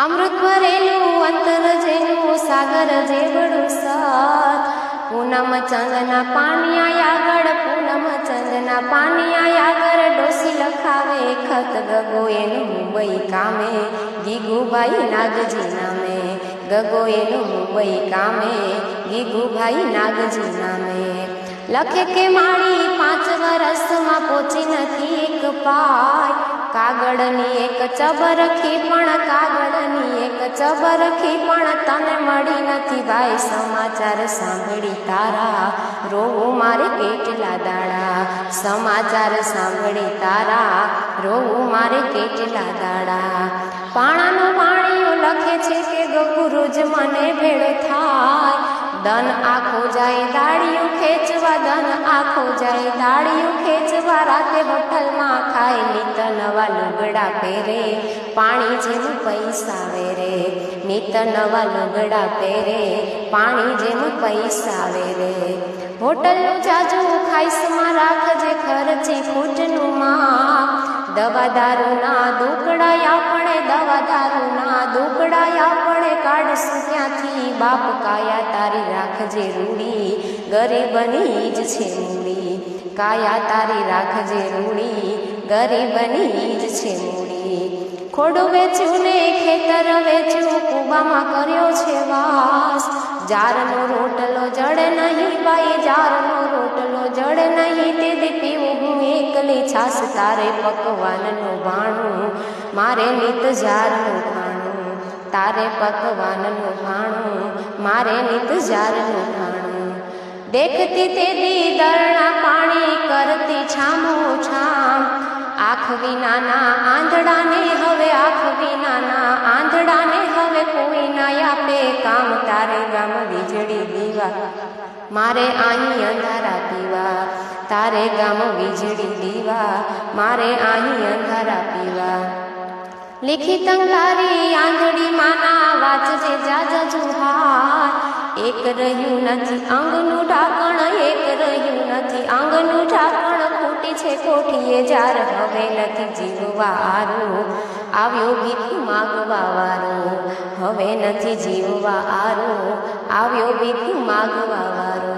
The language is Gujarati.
અમૃત ભરેલું અંતર જેનું સાગર જેવડું સત પૂનમ ચંદના પાનિયા આગળ પૂનમ ચંદના પાનિયા આગળ ડોસી લખાવે ખત ગગો એનું મુંબઈ કામે ગીગુભાઈ નાગજી નામે ગગો એનું મુંબઈ કામે ગીગુભાઈ નાગજી નામે લખે કે મારી 5 વર્ષમાં પહોંચી નથી એક પાય કાગળની એક ચબરખી પણ કાગળની એક ચબરખી પણ તને મળી નથી ભાઈ સમાચાર સાંભળી તારા રોવું મારે કેટલા દાડા સમાચાર સાંભળી તારા રોવું મારે કેટલા દાડા પાણાનું પાણીઓ લખે છે કે ગગુ રોજ મને ભેળો થાય દન આખો જાય દાડિયું ખેંચવા દન આખો જાય દાડિયું ખેંચવા રાતે હોટલમાં ખાય નિત નવા લુગડા પહેરે પાણી જેમ પૈસા વેરે નિત નવા લુગડા પહેરે પાણી જેમ પૈસા વેરે હોટલનું જાજુ ખાઈસમાં રાખજે ખર્ચી ફૂટનું માં દવા દારૂના દુકડા આપણે દવા દારૂના દુકડા આપણે કાઢશું ક્યાંથી બાપ કાયા તારી રાખજે રૂડી ગરીબની જ છે મૂડી કાયા તારી રાખજે રૂડી ગરીબની જ છે મૂડી ખોડું વેચ્યું ને ખેતર વેચ્યું કુબામાં કર્યો છે વાસ જારનો રોટલો જડે નહીં બાઈ જારનો રોટલો જડે નહીં તે પીવું હું એકલી છાસ તારે પકવાનનું ભાણું મારે નિત જારનું ખાણું તારે પકવાનનું ભાણું મારે નિત જારનું ખાણું દેખતી તે દી દરણા પાણી કરતી છામો છામ આંખ વિનાના આંધળાને હવે આંખ વિનાના આંધળાને હવે કોઈ ના આપે કામ તારે ગામ વીજળી દીવા મારે અહીં અંધારા પીવા તારે ગામ વીજળી દીવા મારે અહીં અંધારા પીવા લીખી તંગારી આંધળી માના વાંચજે જાજા જુહાર એક રહ્યું નથી અંગનું ઢાંકણ એક રહ્યું નથી અંગનું ઢાંકણ ખોટી છે કોઠીએ જાર હવે નથી જીવવા આરો આવ્યો ભીખ માગવા વારો હવે નથી જીવવા આરો આવ્યો ભીખ માગવા વારો।